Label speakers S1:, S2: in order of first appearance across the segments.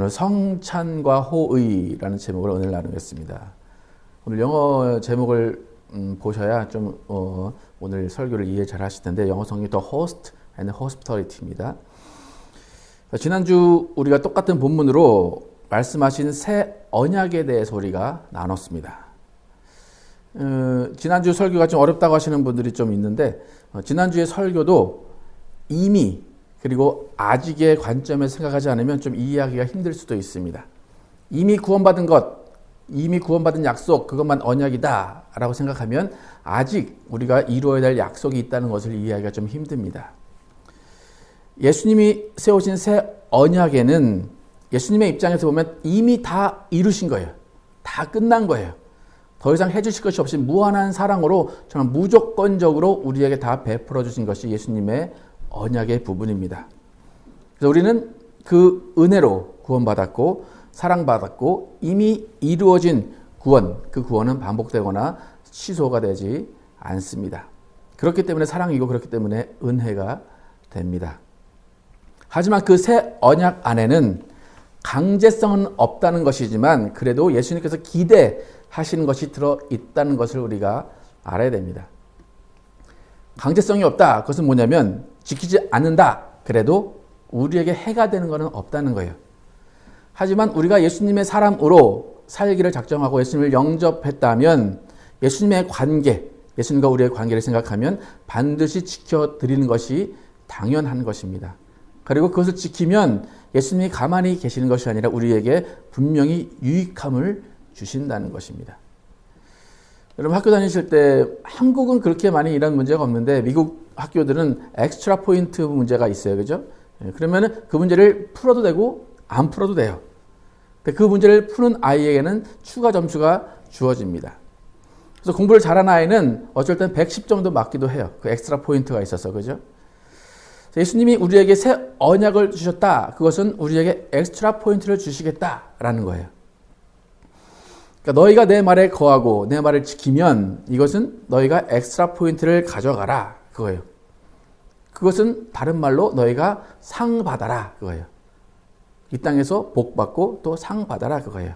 S1: 성찬과 호의라는 제목을 오늘 나누겠습니다. 오늘 영어 제목을 보셔야 좀 오늘 설교를 이해 잘 하실 텐데, 영어 성경이 The Host and Hospitality입니다. 지난주 우리가 똑같은 본문으로 말씀하신 새 언약에 대해서 우리가 나눴습니다. 지난주 설교가 좀 어렵다고 하시는 분들이 좀 있는데, 지난주의 설교도 이미 그리고 아직의 관점에 생각하지 않으면 좀 이해하기가 힘들 수도 있습니다. 이미 구원받은 것, 이미 구원받은 약속, 그것만 언약이다 라고 생각하면 아직 우리가 이루어야 될 약속이 있다는 것을 이해하기가 좀 힘듭니다. 예수님이 세우신 새 언약에는 예수님의 입장에서 보면 이미 다 이루신 거예요. 다 끝난 거예요. 더 이상 해주실 것이 없이 무한한 사랑으로 정말 무조건적으로 우리에게 다 베풀어 주신 것이 예수님의 언약의 부분입니다. 그래서 우리는 그 은혜로 구원받았고 사랑받았고 이미 이루어진 구원, 그 구원은 반복되거나 취소가 되지 않습니다. 그렇기 때문에 사랑이고 그렇기 때문에 은혜가 됩니다. 하지만 그 새 언약 안에는 강제성은 없다는 것이지만 그래도 예수님께서 기대하시는 것이 들어있다는 것을 우리가 알아야 됩니다. 강제성이 없다. 그것은 뭐냐면 지키지 않는다. 그래도 우리에게 해가 되는 것은 없다는 거예요. 하지만 우리가 예수님의 사람으로 살기를 작정하고 예수님을 영접했다면 예수님의 관계, 예수님과 우리의 관계를 생각하면 반드시 지켜드리는 것이 당연한 것입니다. 그리고 그것을 지키면 예수님이 가만히 계시는 것이 아니라 우리에게 분명히 유익함을 주신다는 것입니다. 여러분 학교 다니실 때 한국은 그렇게 많이 이런 문제가 없는데 미국 학교들은 엑스트라 포인트 문제가 있어요. 그죠? 그러면 그 문제를 풀어도 되고 안 풀어도 돼요. 근데 그 문제를 푸는 아이에게는 추가 점수가 주어집니다. 그래서 공부를 잘하는 아이는 어쩔 땐 110 정도 맞기도 해요. 그 엑스트라 포인트가 있어서. 그죠? 예수님이 우리에게 새 언약을 주셨다. 그것은 우리에게 엑스트라 포인트를 주시겠다라는 거예요. 그러니까 너희가 내 말에 거하고 내 말을 지키면 이것은 너희가 엑스트라 포인트를 가져가라. 그거예요. 그것은 다른 말로 너희가 상 받아라. 그거예요. 이 땅에서 복 받고 또 상 받아라. 그거예요.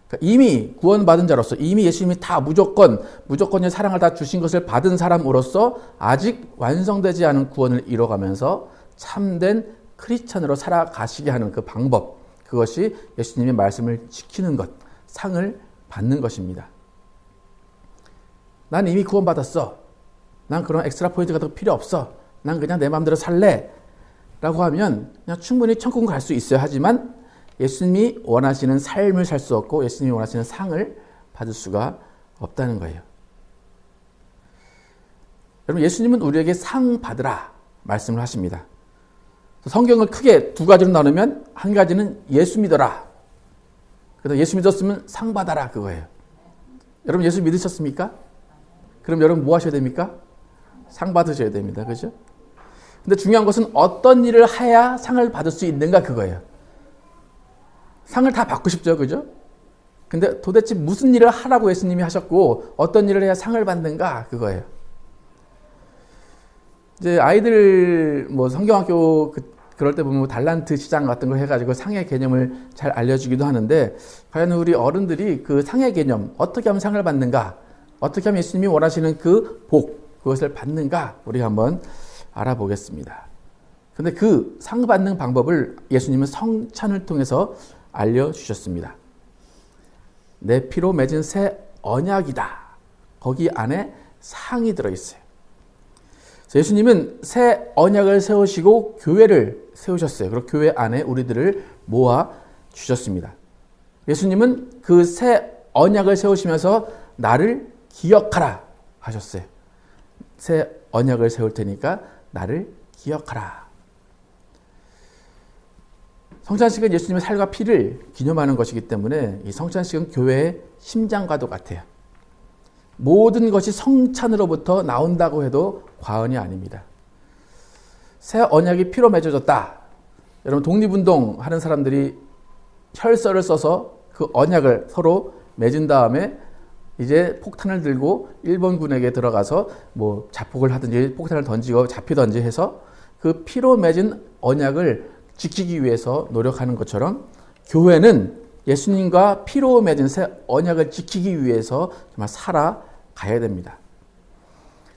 S1: 그러니까 이미 구원받은 자로서 이미 예수님이 다 무조건의 사랑을 다 주신 것을 받은 사람으로서 아직 완성되지 않은 구원을 이뤄가면서 참된 크리스찬으로 살아가시게 하는 그 방법, 그것이 예수님의 말씀을 지키는 것, 상을 받는 것입니다. 난 이미 구원받았어. 난 그런 엑스트라 포인트가 더 필요 없어. 난 그냥 내 마음대로 살래. 라고 하면 그냥 충분히 천국은 갈 수 있어요. 하지만 예수님이 원하시는 삶을 살 수 없고 예수님이 원하시는 상을 받을 수가 없다는 거예요. 여러분 예수님은 우리에게 상 받으라 말씀을 하십니다. 성경을 크게 두 가지로 나누면 한 가지는 예수 믿어라. 그래서 예수 믿었으면 상 받아라 그거예요. 여러분 예수 믿으셨습니까? 그럼 여러분 뭐 하셔야 됩니까? 상 받으셔야 됩니다. 그죠? 근데 중요한 것은 어떤 일을 해야 상을 받을 수 있는가 그거예요. 상을 다 받고 싶죠. 그죠? 근데 도대체 무슨 일을 하라고 예수님이 하셨고 어떤 일을 해야 상을 받는가 그거예요. 이제 아이들 뭐 성경학교 그럴 때 보면 달란트 시장 같은 걸 해가지고 상의 개념을 잘 알려주기도 하는데 과연 우리 어른들이 그 상의 개념 어떻게 하면 상을 받는가 어떻게 하면 예수님이 원하시는 그 복 그것을 받는가 우리가 한번 알아보겠습니다. 근데 그 상 받는 방법을 예수님은 성찬을 통해서 알려주셨습니다. 내 피로 맺은 새 언약이다. 거기 안에 상이 들어있어요. 예수님은 새 언약을 세우시고 교회를 세우셨어요. 그리고 교회 안에 우리들을 모아 주셨습니다. 예수님은 그 새 언약을 세우시면서 나를 기억하라 하셨어요. 새 언약을 세울 테니까 나를 기억하라. 성찬식은 예수님의 살과 피를 기념하는 것이기 때문에 이 성찬식은 교회의 심장과도 같아요. 모든 것이 성찬으로부터 나온다고 해도 과언이 아닙니다. 새 언약이 피로 맺어졌다. 여러분 독립운동 하는 사람들이 혈서를 써서 그 언약을 서로 맺은 다음에 이제 폭탄을 들고 일본군에게 들어가서 뭐 자폭을 하든지 폭탄을 던지고 잡히든지 해서 그 피로 맺은 언약을 지키기 위해서 노력하는 것처럼 교회는 예수님과 피로 맺은 새 언약을 지키기 위해서 정말 살아가야 됩니다.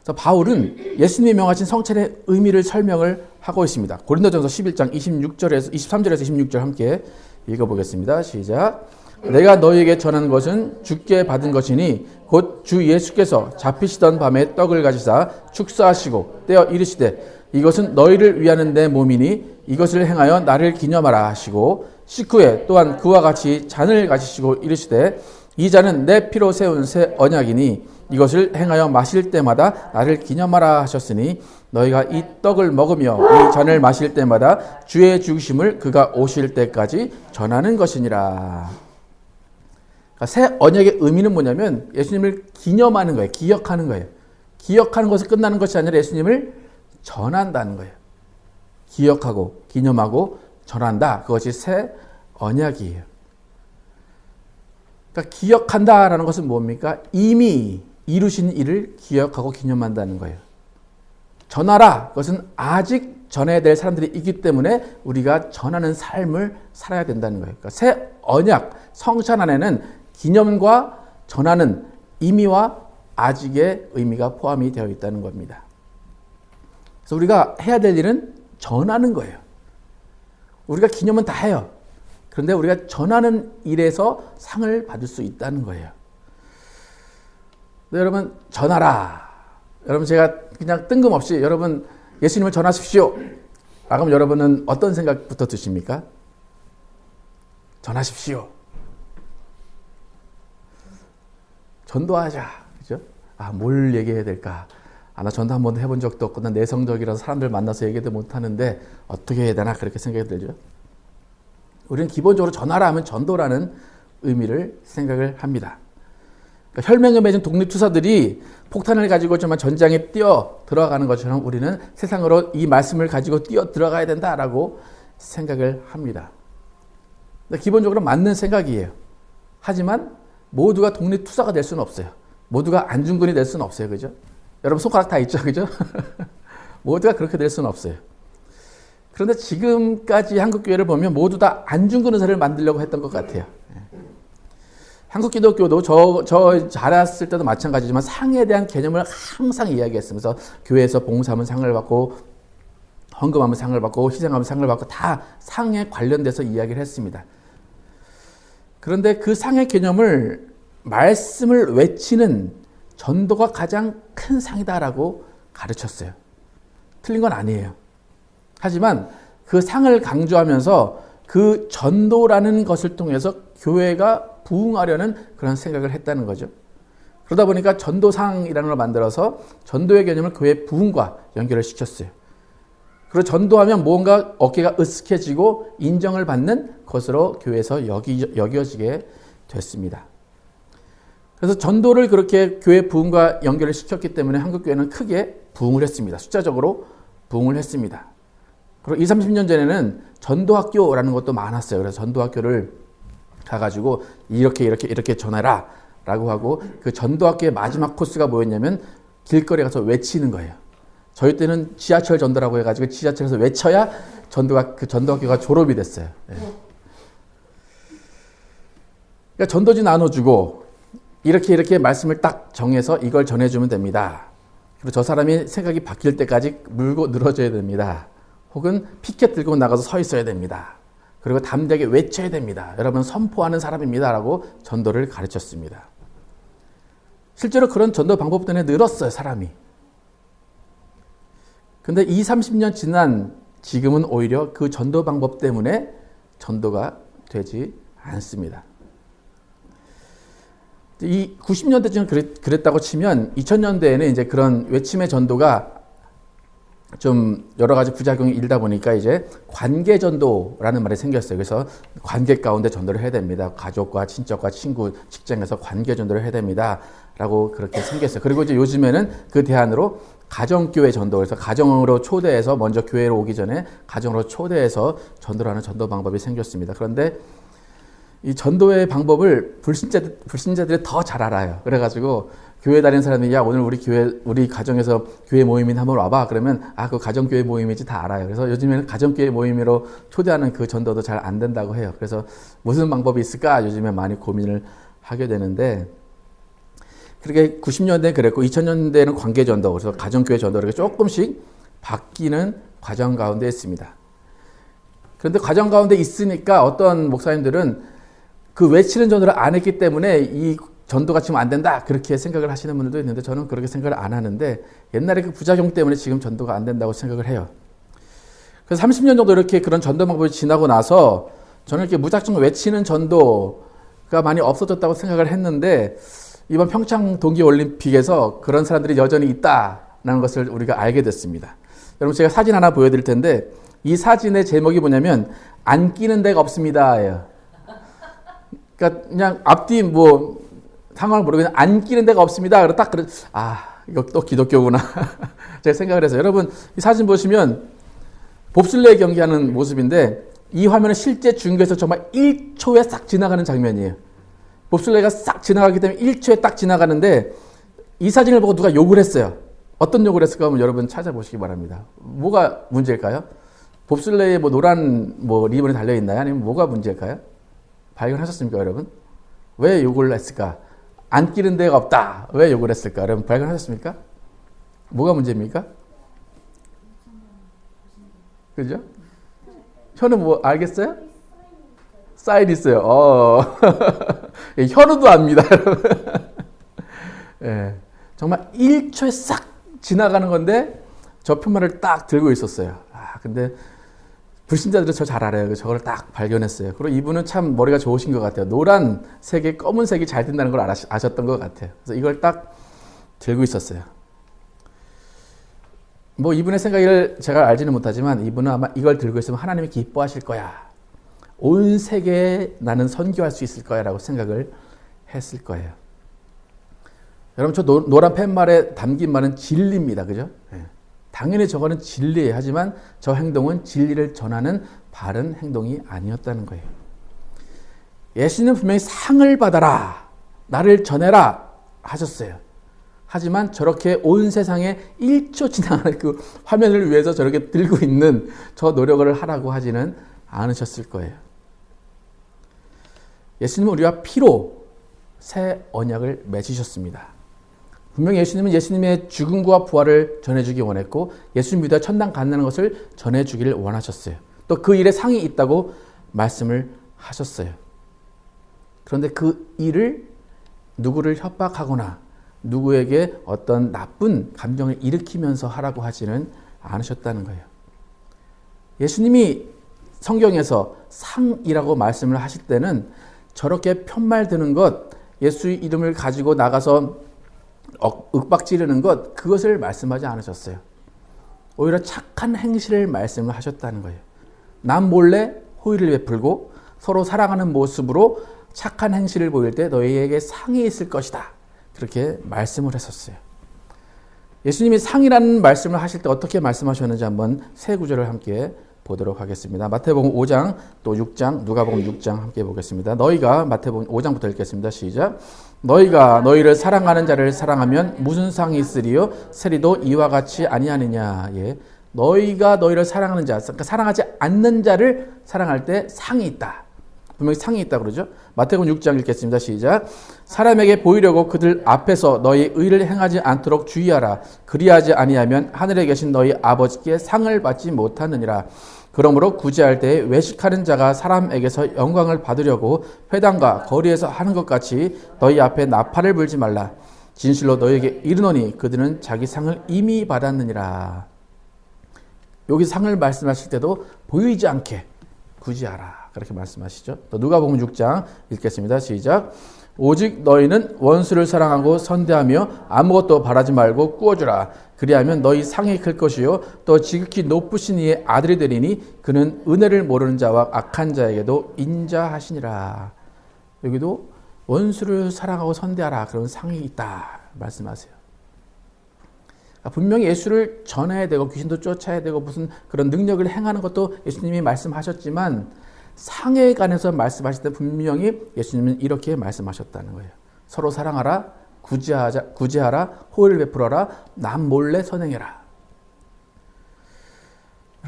S1: 그래서 바울은 예수님이 명하신 성찬의 의미를 설명을 하고 있습니다. 고린도전서 11장 23절에서 26절 함께 읽어보겠습니다. 시작. 내가 너희에게 전하는 것은 주께 받은 것이니 곧 주 예수께서 잡히시던 밤에 떡을 가지사 축사하시고 떼어 이르시되 이것은 너희를 위하는 내 몸이니 이것을 행하여 나를 기념하라 하시고 식후에 또한 그와 같이 잔을 가지시고 이르시되 이 잔은 내 피로 세운 새 언약이니 이것을 행하여 마실 때마다 나를 기념하라 하셨으니 너희가 이 떡을 먹으며 이 잔을 마실 때마다 주의 죽으심을 그가 오실 때까지 전하는 것이니라. 그러니까 새 언약의 의미는 뭐냐면 예수님을 기념하는 거예요. 기억하는 거예요. 기억하는 것에 끝나는 것이 아니라 예수님을 전한다는 거예요. 기억하고 기념하고 전한다. 그것이 새 언약이에요. 그러니까 기억한다라는 것은 뭡니까? 이미 이루신 일을 기억하고 기념한다는 거예요. 전하라. 그것은 아직 전해야 될 사람들이 있기 때문에 우리가 전하는 삶을 살아야 된다는 거예요. 그러니까 새 언약, 성찬 안에는 기념과 전하는 의미와 아직의 의미가 포함이 되어 있다는 겁니다. 그래서 우리가 해야 될 일은 전하는 거예요. 우리가 기념은 다 해요. 그런데 우리가 전하는 일에서 상을 받을 수 있다는 거예요. 여러분 전하라. 여러분 제가 그냥 뜬금없이 여러분 예수님을 전하십시오. 그럼 여러분은 어떤 생각부터 드십니까? 전하십시오. 전도하자. 그죠? 뭘 얘기해야 될까? 나 전도 한 번도 해본 적도 없고 난 내성적이라서 사람들 만나서 얘기도 못하는데 어떻게 해야 되나 그렇게 생각이 들죠. 우리는 기본적으로 전하라 하면 전도라는 의미를 생각을 합니다. 그러니까 혈맹을 맺은 독립투사들이 폭탄을 가지고 정말 전장에 뛰어 들어가는 것처럼 우리는 세상으로 이 말씀을 가지고 뛰어 들어가야 된다라고 생각을 합니다. 기본적으로 맞는 생각이에요. 하지만 모두가 독립투사가 될 수는 없어요. 모두가 안중근이 될 수는 없어요. 그죠? 여러분 손가락 다 있죠? 그죠? 모두가 그렇게 될 수는 없어요. 그런데 지금까지 한국교회를 보면 모두 다 안중근 의사를 만들려고 했던 것 같아요. 한국기독교도 저 자랐을 때도 마찬가지지만 상에 대한 개념을 항상 이야기했으면서 교회에서 봉사하면 상을 받고 헌금하면 상을 받고 희생하면 상을 받고 다 상에 관련돼서 이야기를 했습니다. 그런데 그 상의 개념을 말씀을 외치는 전도가 가장 큰 상이다라고 가르쳤어요. 틀린 건 아니에요. 하지만 그 상을 강조하면서 그 전도라는 것을 통해서 교회가 부흥하려는 그런 생각을 했다는 거죠. 그러다 보니까 전도상이라는 걸 만들어서 전도의 개념을 교회 부흥과 연결을 시켰어요. 그리고 전도하면 뭔가 어깨가 으쓱해지고 인정을 받는 것으로 교회에서 여겨지게 됐습니다. 그래서 전도를 그렇게 교회 부흥과 연결을 시켰기 때문에 한국교회는 크게 부흥을 했습니다. 숫자적으로 부흥을 했습니다. 그리고 20, 30년 전에는 전도학교라는 것도 많았어요. 그래서 전도학교를 가가지고 이렇게 전해라 라고 하고 그 전도학교의 마지막 코스가 뭐였냐면 길거리에 가서 외치는 거예요. 저희 때는 지하철 전도라고 해가지고 지하철에서 외쳐야 그 전도학교가 졸업이 됐어요. 네. 그러니까 전도지 나눠주고 이렇게 말씀을 딱 정해서 이걸 전해주면 됩니다. 그리고 저 사람이 생각이 바뀔 때까지 물고 늘어져야 됩니다. 혹은 피켓 들고 나가서 서 있어야 됩니다. 그리고 담대하게 외쳐야 됩니다. 여러분 선포하는 사람입니다. 라고 전도를 가르쳤습니다. 실제로 그런 전도 방법 때문에 늘었어요. 사람이. 근데 20, 30년 지난 지금은 오히려 그 전도 방법 때문에 전도가 되지 않습니다. 이 90년대쯤 그랬다고 치면 2000년대에는 이제 그런 외침의 전도가 좀 여러 가지 부작용이 일다 보니까 이제 관계 전도라는 말이 생겼어요. 그래서 관계 가운데 전도를 해야 됩니다. 가족과 친척과 친구, 직장에서 관계 전도를 해야 됩니다. 라고 그렇게 생겼어요. 그리고 이제 요즘에는 그 대안으로 가정교회 전도, 그래서 가정으로 초대해서 먼저 교회로 오기 전에 가정으로 초대해서 전도를 하는 전도 방법이 생겼습니다. 그런데 이 전도의 방법을 불신자들이 더 잘 알아요. 그래가지고 교회 다니는 사람이 야 오늘 우리 가정에서 교회 모임이나 한번 와봐. 그러면 그 가정교회 모임이지 다 알아요. 그래서 요즘에는 가정교회 모임으로 초대하는 그 전도도 잘 안 된다고 해요. 그래서 무슨 방법이 있을까 요즘에 많이 고민을 하게 되는데 그렇게 90년대는 그랬고 2000년대에는 관계전도 그래서 가정교회 전도 이렇게 조금씩 바뀌는 과정 가운데 있습니다. 그런데 과정 가운데 있으니까 어떤 목사님들은 그 외치는 전도를 안 했기 때문에 이 전도가 지금 안 된다 그렇게 생각을 하시는 분들도 있는데 저는 그렇게 생각을 안 하는데 옛날에 그 부작용 때문에 지금 전도가 안 된다고 생각을 해요. 그래서 30년 정도 이렇게 그런 전도 방법이 지나고 나서 저는 이렇게 무작정 외치는 전도가 많이 없어졌다고 생각을 했는데 이번 평창 동계올림픽에서 그런 사람들이 여전히 있다는 것을 우리가 알게 됐습니다. 여러분 제가 사진 하나 보여드릴 텐데 이 사진의 제목이 뭐냐면 안 끼는 데가 없습니다예요. 그러니까 그냥 앞뒤 상황을 모르고 그냥 안 끼는 데가 없습니다. 그래서 딱 이거 또 기독교구나 제가 생각을 해서 여러분 이 사진 보시면 봅슬레이 경기하는 모습인데 이 화면은 실제 중계에서 정말 1초에 싹 지나가는 장면이에요. 봅슬레이가 싹 지나가기 때문에 1초에 딱 지나가는데 이 사진을 보고 누가 욕을 했어요. 어떤 욕을 했을까 하면 여러분 찾아보시기 바랍니다. 뭐가 문제일까요? 봅슬레이에 노란 리본이 달려있나요? 아니면 뭐가 문제일까요? 발견하셨습니까, 여러분? 왜 욕을 했을까? 안 끼는 데가 없다. 왜 욕을 했을까? 여러분 발견하셨습니까? 뭐가 문제입니까? 그죠? 현우 알겠어요? 사인 있어요. 현우도 압니다. 예, 정말 1초에 싹 지나가는 건데 저 표면을 딱 들고 있었어요. 근데 불신자들은 저 잘 알아요. 저걸 딱 발견했어요. 그리고 이분은 참 머리가 좋으신 것 같아요. 노란색에 검은색이 잘 든다는 걸 아셨던 것 같아요. 그래서 이걸 딱 들고 있었어요. 이분의 생각을 제가 알지는 못하지만 이분은 아마 이걸 들고 있으면 하나님이 기뻐하실 거야. 온 세계에 나는 선교할 수 있을 거야 라고 생각을 했을 거예요. 여러분 저 노란 팻말에 담긴 말은 진리입니다. 그죠? 네. 당연히 저거는 진리예요. 하지만 저 행동은 진리를 전하는 바른 행동이 아니었다는 거예요. 예수님은 분명히 상을 받아라, 나를 전해라 하셨어요. 하지만 저렇게 온 세상에 1초 지나가는 그 화면을 위해서 저렇게 들고 있는 저 노력을 하라고 하지는 않으셨을 거예요. 예수님은 우리와 피로 새 언약을 맺으셨습니다. 분명히 예수님은 예수님의 죽음과 부활을 전해주기 원했고 예수님 믿어 천당 간다는 것을 전해주기를 원하셨어요. 또 그 일에 상이 있다고 말씀을 하셨어요. 그런데 그 일을 누구를 협박하거나 누구에게 어떤 나쁜 감정을 일으키면서 하라고 하지는 않으셨다는 거예요. 예수님이 성경에서 상이라고 말씀을 하실 때는 저렇게 편말 드는 것, 예수의 이름을 가지고 나가서 윽박 지르는 것, 그것을 말씀하지 않으셨어요. 오히려 착한 행실을 말씀을 하셨다는 거예요. 남 몰래 호의를 베풀고 서로 사랑하는 모습으로 착한 행실을 보일 때 너희에게 상이 있을 것이다. 그렇게 말씀을 했었어요. 예수님이 상이라는 말씀을 하실 때 어떻게 말씀하셨는지 한번 세 구절을 함께 보도록 하겠습니다. 마태복음 5장 또 6장, 누가복음 6장 함께 보겠습니다. 너희가 마태복음 5장부터 읽겠습니다. 시작. 너희가 너희를 사랑하는 자를 사랑하면 무슨 상이 있으리요? 세리도 이와 같이 아니하느냐. 예. 너희가 너희를 사랑하는 자, 그러니까 사랑하지 않는 자를 사랑할 때 상이 있다. 분명히 상이 있다 그러죠. 마태복음 6장 읽겠습니다. 시작. 사람에게 보이려고 그들 앞에서 너희 의를 행하지 않도록 주의하라. 그리하지 아니하면 하늘에 계신 너희 아버지께 상을 받지 못하느니라. 그러므로 구제할 때 외식하는 자가 사람에게서 영광을 받으려고 회당과 거리에서 하는 것 같이 너희 앞에 나팔을 불지 말라. 진실로 너희에게 이르노니 그들은 자기 상을 이미 받았느니라. 여기 상을 말씀하실 때도 보이지 않게 구제하라. 그렇게 말씀하시죠. 또 누가복음 6장 읽겠습니다. 시작. 오직 너희는 원수를 사랑하고 선대하며 아무것도 바라지 말고 꾸어주라. 그리하면 너희 상이 클 것이요 또 지극히 높으신 이의 아들이 되리니 그는 은혜를 모르는 자와 악한 자에게도 인자하시니라. 여기도 원수를 사랑하고 선대하라. 그런 상이 있다 말씀하세요. 분명히 예수를 전해야 되고 귀신도 쫓아야 되고 무슨 그런 능력을 행하는 것도 예수님이 말씀하셨지만 상에 관해서 말씀하실 때 분명히 예수님은 이렇게 말씀하셨다는 거예요. 서로 사랑하라, 구제하라, 호의를 베풀어라, 남 몰래 선행해라.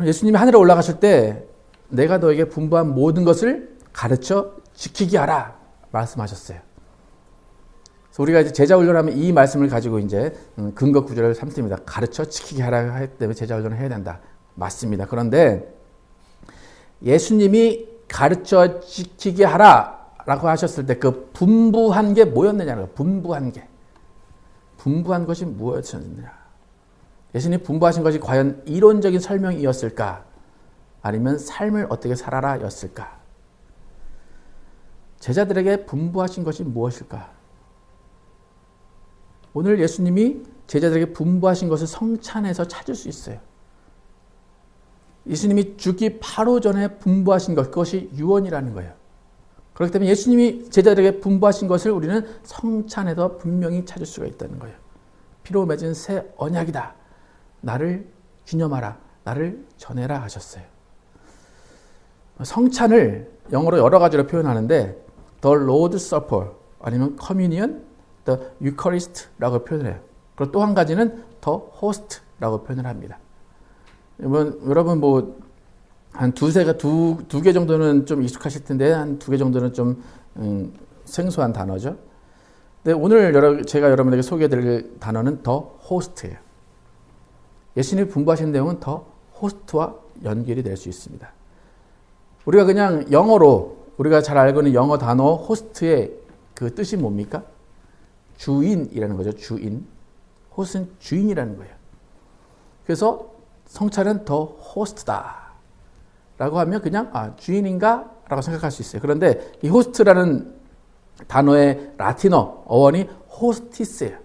S1: 예수님이 하늘에 올라가실 때 내가 너에게 분부한 모든 것을 가르쳐 지키게 하라 말씀하셨어요. 그래서 우리가 이제 제자 훈련하면 이 말씀을 가지고 이제 근거 구절을 삼습니다. 가르쳐 지키게 하라 하기 때문에 제자 훈련을 해야 된다. 맞습니다. 그런데 예수님이 가르쳐 지키게 하라라고 하셨을 때 그 분부한 게 뭐였느냐는 거예요. 분부한 것이 무엇이었느냐. 예수님이 분부하신 것이 과연 이론적인 설명이었을까? 아니면 삶을 어떻게 살아라 였을까? 제자들에게 분부하신 것이 무엇일까? 오늘 예수님이 제자들에게 분부하신 것을 성찬에서 찾을 수 있어요. 예수님이 죽기 바로 전에 분부하신 것, 그것이 유언이라는 거예요. 그렇기 때문에 예수님이 제자들에게 분부하신 것을 우리는 성찬에서 분명히 찾을 수가 있다는 거예요. 피로 맺은 새 언약이다. 나를 기념하라. 나를 전해라 하셨어요. 성찬을 영어로 여러 가지로 표현하는데 The Lord's Supper 아니면 Communion, The Eucharist라고 표현해요. 그리고 또 한 가지는 The Host라고 표현을 합니다. 여러분 한 두 개 정도는 좀 익숙하실 텐데 한 두 개 정도는 좀 생소한 단어죠. 근데 오늘 제가 여러분에게 소개해드릴 단어는 더 호스트예요. 예수님이 분부하신 내용은 더 호스트와 연결이 될 수 있습니다. 우리가 그냥 영어로 우리가 잘 알고 있는 영어 단어 호스트의 그 뜻이 뭡니까? 주인이라는 거죠. 주인. 호스트는 주인이라는 거예요. 그래서 성찬은 더 호스트다 라고 하면 그냥 주인인가? 라고 생각할 수 있어요. 그런데 이 호스트라는 단어의 라틴어 어원이 호스티스예요.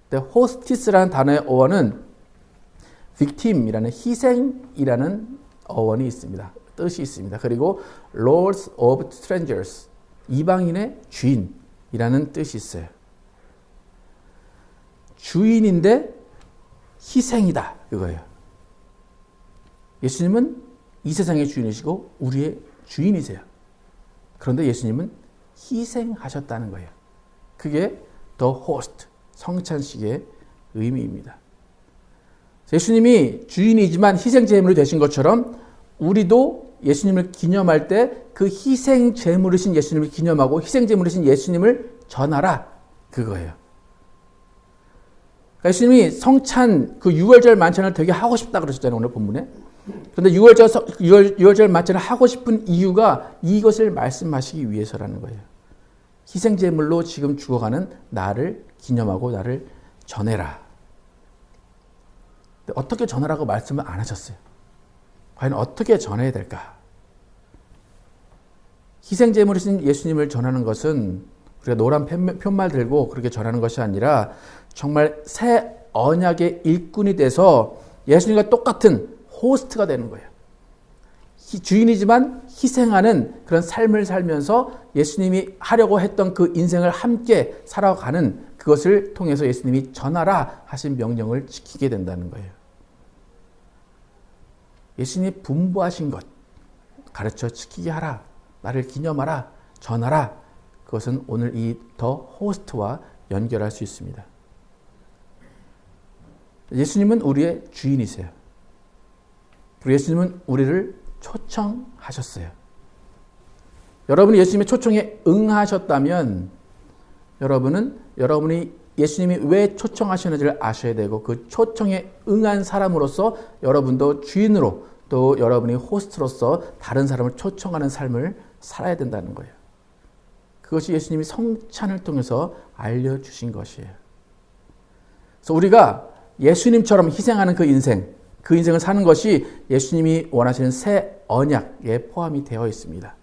S1: 근데 호스티스라는 단어의 어원은 victim이라는 희생이라는 어원이 있습니다. 뜻이 있습니다. 그리고 Lords of Strangers, 이방인의 주인이라는 뜻이 있어요. 주인인데 희생이다 그거예요. 예수님은 이 세상의 주인이시고 우리의 주인이세요. 그런데 예수님은 희생하셨다는 거예요. 그게 The Host, 성찬식의 의미입니다. 예수님이 주인이지만 희생제물이 되신 것처럼 우리도 예수님을 기념할 때 그 희생제물이신 예수님을 기념하고 희생제물이신 예수님을 전하라 그거예요. 그러니까 예수님이 성찬 그 유월절 만찬을 되게 하고 싶다 그러셨잖아요. 오늘 본문에. 그런데 유월절 만찬을 하고 싶은 이유가 이것을 말씀하시기 위해서라는 거예요. 희생제물로 지금 죽어가는 나를 기념하고 나를 전해라. 근데 어떻게 전하라고 말씀을 안 하셨어요. 과연 어떻게 전해야 될까? 희생제물이신 예수님을 전하는 것은 우리가 노란 편말 들고 그렇게 전하는 것이 아니라 정말 새 언약의 일꾼이 돼서 예수님과 똑같은 호스트가 되는 거예요. 주인이지만 희생하는 그런 삶을 살면서 예수님이 하려고 했던 그 인생을 함께 살아가는 그것을 통해서 예수님이 전하라 하신 명령을 지키게 된다는 거예요. 예수님이 분부하신 것, 가르쳐 지키게 하라, 나를 기념하라, 전하라, 그것은 오늘 이 더 호스트와 연결할 수 있습니다. 예수님은 우리의 주인이세요. 그리고 예수님은 우리를 초청하셨어요. 여러분이 예수님의 초청에 응하셨다면 여러분이 예수님이 왜 초청하시는지를 아셔야 되고 그 초청에 응한 사람으로서 여러분도 주인으로 또 여러분이 호스트로서 다른 사람을 초청하는 삶을 살아야 된다는 거예요. 그것이 예수님이 성찬을 통해서 알려주신 것이에요. 그래서 우리가 예수님처럼 희생하는 그 인생을 사는 것이 예수님이 원하시는 새 언약에 포함이 되어 있습니다.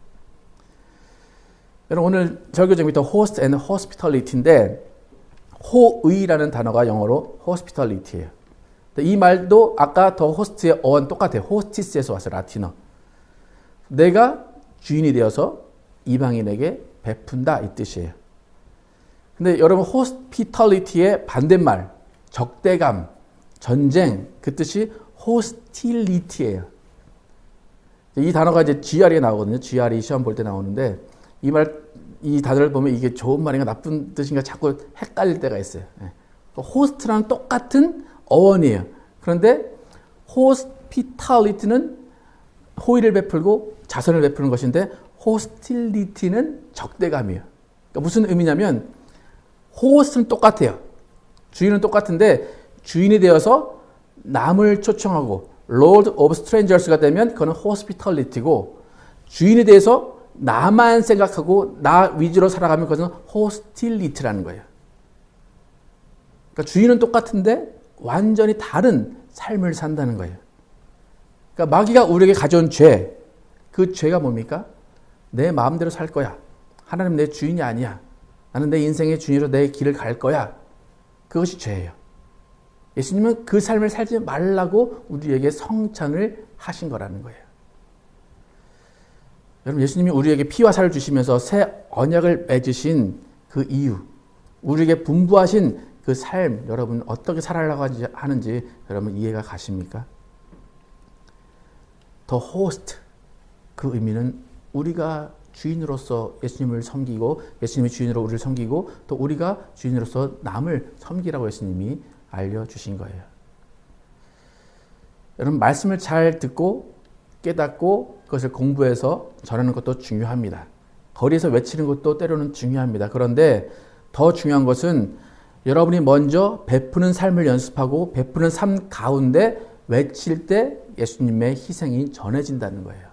S1: 여러분 오늘 설교 제목이 더 host and hospitality인데 호의라는 단어가 영어로 hospitality예요. 이 말도 아까 더 호스트의 어원 똑같아요. 호스티스에서 왔어요. 라틴어. 내가 주인이 되어서 이방인에게 베푼다 이 뜻이에요. 근데 여러분 hospitality의 반대말 적대감, 전쟁 그 뜻이 hostility예요. 이 단어가 이제 GR에 나오거든요. GR이 시험 볼 때 나오는데 이 단어를 보면 이게 좋은 말인가 나쁜 뜻인가 자꾸 헷갈릴 때가 있어요. 호스트랑 똑같은 어원이에요. 그런데 hospitality는 호의를 베풀고 자선을 베푸는 것인데 hostility는 적대감이에요. 그러니까 무슨 의미냐면 host는 똑같아요. 주인은 똑같은데 주인이 되어서 남을 초청하고 Lord of Strangers가 되면 그거는 hospitality고 주인이 대해서 나만 생각하고 나 위주로 살아가면 그것은 hostility라는 거예요. 그러니까 주인은 똑같은데 완전히 다른 삶을 산다는 거예요. 그러니까 마귀가 우리에게 가져온 죄, 그 죄가 뭡니까? 내 마음대로 살 거야. 하나님 내 주인이 아니야. 나는 내 인생의 주인으로 내 길을 갈 거야. 그것이 죄예요. 예수님은 그 삶을 살지 말라고 우리에게 성찬을 하신 거라는 거예요. 여러분, 예수님이 우리에게 피와 살을 주시면서 새 언약을 맺으신 그 이유, 우리에게 분부하신 그 삶, 여러분 어떻게 살아가려고 하는지 여러분 이해가 가십니까? 더 호스트, 그 의미는 우리가 주인으로서 예수님을 섬기고 예수님이 주인으로 우리를 섬기고 또 우리가 주인으로서 남을 섬기라고 예수님이 알려주신 거예요. 여러분, 말씀을 잘 듣고 깨닫고 그것을 공부해서 전하는 것도 중요합니다. 거리에서 외치는 것도 때로는 중요합니다. 그런데 더 중요한 것은 여러분이 먼저 베푸는 삶을 연습하고 베푸는 삶 가운데 외칠 때 예수님의 희생이 전해진다는 거예요.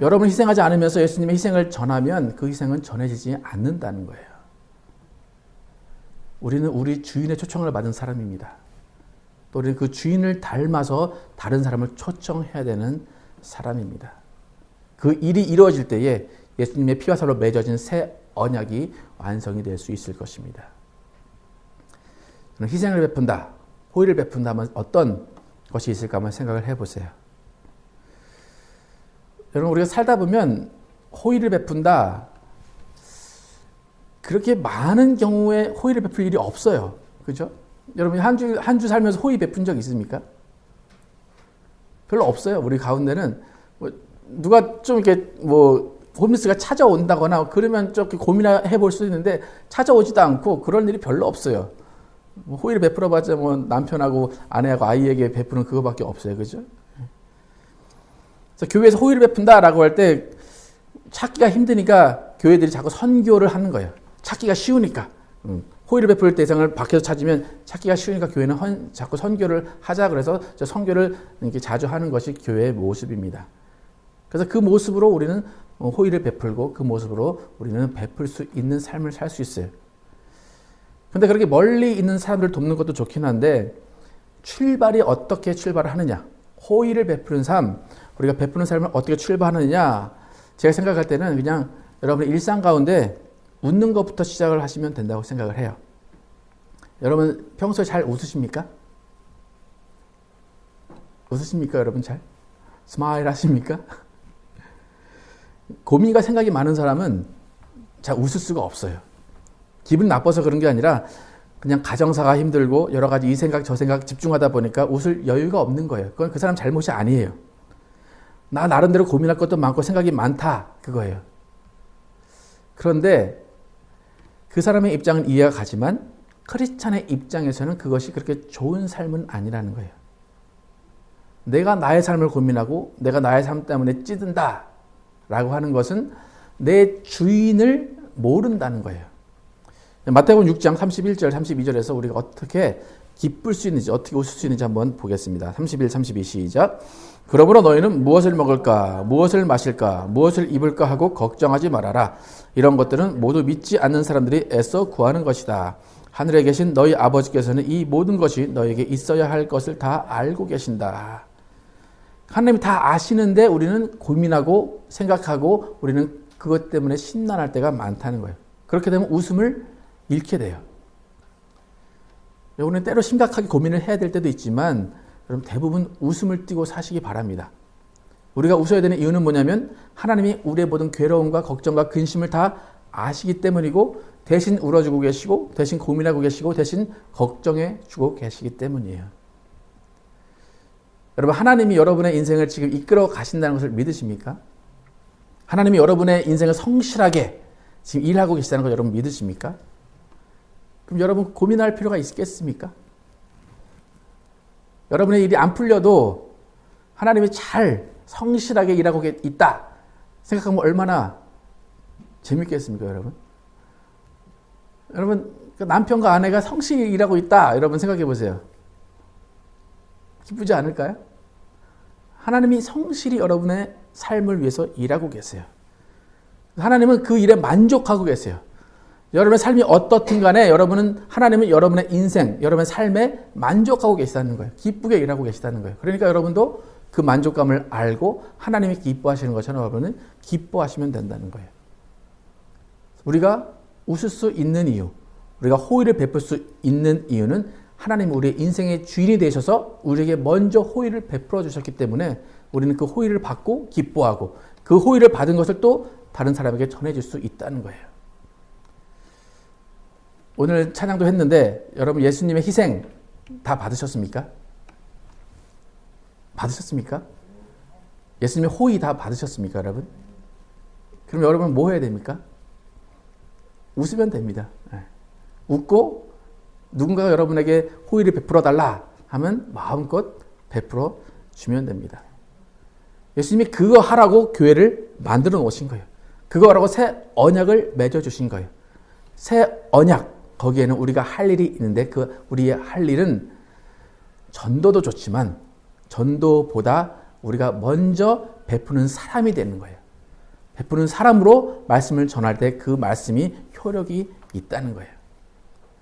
S1: 여러분이 희생하지 않으면서 예수님의 희생을 전하면 그 희생은 전해지지 않는다는 거예요. 우리는 우리 주인의 초청을 받은 사람입니다. 또 우리는 그 주인을 닮아서 다른 사람을 초청해야 되는 사람입니다. 그 일이 이루어질 때에 예수님의 피와 살로 맺어진 새 언약이 완성이 될 수 있을 것입니다. 희생을 베푼다, 호의를 베푼다 하면 어떤 것이 있을까 한번 생각을 해보세요. 여러분, 우리가 살다 보면 호의를 베푼다, 그렇게 많은 경우에 호의를 베풀 일이 없어요. 그죠? 여러분, 한 주 살면서 호의 베푼 적 있습니까? 별로 없어요. 우리 가운데는 누가 좀 이렇게 홈리스가 찾아온다거나 그러면 좀 고민해 볼 수 있는데 찾아오지도 않고 그런 일이 별로 없어요. 호의를 베풀어봤자 남편하고 아내하고 아이에게 베푸는 그거밖에 없어요. 그죠? 그래서 교회에서 호의를 베푼다라고 할 때 찾기가 힘드니까 교회들이 자꾸 선교를 하는 거예요. 찾기가 쉬우니까. 호의를 베풀 대상을 밖에서 찾으면 찾기가 쉬우니까 교회는 자꾸 선교를 하자 그래서 선교를 이렇게 자주 하는 것이 교회의 모습입니다. 그래서 그 모습으로 우리는 호의를 베풀고 그 모습으로 우리는 베풀 수 있는 삶을 살 수 있어요. 근데 그렇게 멀리 있는 사람들 돕는 것도 좋긴 한데 출발이 어떻게 출발을 하느냐, 호의를 베푸는 삶, 우리가 베푸는 삶을 어떻게 출발하느냐, 제가 생각할 때는 그냥 여러분의 일상 가운데 웃는 것부터 시작을 하시면 된다고 생각을 해요. 여러분 평소에 잘 웃으십니까? 웃으십니까 여러분 잘? 스마일 하십니까? 고민과 생각이 많은 사람은 잘 웃을 수가 없어요. 기분 나빠서 그런 게 아니라 그냥 가정사가 힘들고 여러 가지 이 생각 저 생각 집중하다 보니까 웃을 여유가 없는 거예요. 그건 그 사람 잘못이 아니에요. 나 나름대로 고민할 것도 많고 생각이 많다 그거예요. 그런데 그 사람의 입장은 이해가 가지만 크리스찬의 입장에서는 그것이 그렇게 좋은 삶은 아니라는 거예요. 내가 나의 삶을 고민하고 내가 나의 삶 때문에 찌든다 라고 하는 것은 내 주인을 모른다는 거예요. 마태복음 6장 31절 32절에서 우리가 어떻게 기쁠 수 있는지 어떻게 웃을 수 있는지 한번 보겠습니다. 31, 32 시작. 그러므로 너희는 무엇을 먹을까 무엇을 마실까 무엇을 입을까 하고 걱정하지 말아라. 이런 것들은 모두 믿지 않는 사람들이 애써 구하는 것이다. 하늘에 계신 너희 아버지께서는 이 모든 것이 너에게 있어야 할 것을 다 알고 계신다. 하나님이 다 아시는데 우리는 고민하고 생각하고 우리는 그것 때문에 심란할 때가 많다는 거예요. 그렇게 되면 웃음을 잃게 돼요. 우리는 때로 심각하게 고민을 해야 될 때도 있지만 여러분 대부분 웃음을 띠고 사시기 바랍니다. 우리가 웃어야 되는 이유는 뭐냐면 하나님이 우리의 모든 괴로움과 걱정과 근심을 다 아시기 때문이고 대신 울어주고 계시고 대신 고민하고 계시고 대신 걱정해 주고 계시기 때문이에요. 여러분, 하나님이 여러분의 인생을 지금 이끌어 가신다는 것을 믿으십니까? 하나님이 여러분의 인생을 성실하게 지금 일하고 계시다는 걸 여러분 믿으십니까? 그럼 여러분 고민할 필요가 있겠습니까? 여러분의 일이 안 풀려도 하나님이 잘 성실하게 일하고 있다 생각하면 얼마나 재밌겠습니까, 여러분? 여러분, 남편과 아내가 성실히 일하고 있다, 여러분 생각해 보세요. 기쁘지 않을까요? 하나님이 성실히 여러분의 삶을 위해서 일하고 계세요. 하나님은 그 일에 만족하고 계세요. 여러분의 삶이 어떻든 간에 하나님은 여러분의 인생, 여러분의 삶에 만족하고 계시다는 거예요. 기쁘게 일하고 계시다는 거예요. 그러니까 여러분도 그 만족감을 알고 하나님이 기뻐하시는 것처럼 여러분은 기뻐하시면 된다는 거예요. 우리가 웃을 수 있는 이유, 우리가 호의를 베풀 수 있는 이유는 하나님이 우리의 인생의 주인이 되셔서 우리에게 먼저 호의를 베풀어 주셨기 때문에 우리는 그 호의를 받고 기뻐하고 그 호의를 받은 것을 또 다른 사람에게 전해줄 수 있다는 거예요. 오늘 찬양도 했는데 여러분 예수님의 희생 다 받으셨습니까? 받으셨습니까? 예수님의 호의 다 받으셨습니까, 여러분? 그럼 여러분 뭐 해야 됩니까? 웃으면 됩니다. 웃고 누군가가 여러분에게 호의를 베풀어 달라 하면 마음껏 베풀어 주면 됩니다. 예수님이 그거 하라고 교회를 만들어 놓으신 거예요. 그거 하라고 새 언약을 맺어 주신 거예요. 새 언약, 거기에는 우리가 할 일이 있는데 그 우리의 할 일은 전도도 좋지만 전도보다 우리가 먼저 베푸는 사람이 되는 거예요. 베푸는 사람으로 말씀을 전할 때 그 말씀이 효력이 있다는 거예요.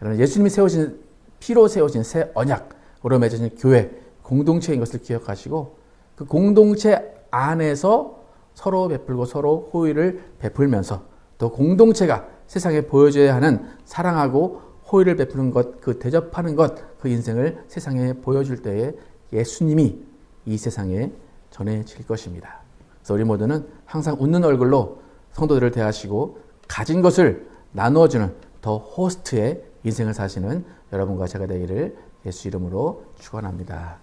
S1: 여러분, 예수님이 세우신 피로 세우신 새 언약으로 맺어진 교회 공동체인 것을 기억하시고 그 공동체 안에서 서로 베풀고 서로 호의를 베풀면서 또 공동체가 세상에 보여줘야 하는 사랑하고 호의를 베푸는 것, 그 대접하는 것, 그 인생을 세상에 보여줄 때에 예수님이 이 세상에 전해질 것입니다. 그래서 우리 모두는 항상 웃는 얼굴로 성도들을 대하시고 가진 것을 나누어주는 더 호스트의 인생을 사시는 여러분과 제가 되기를 예수 이름으로 축원합니다.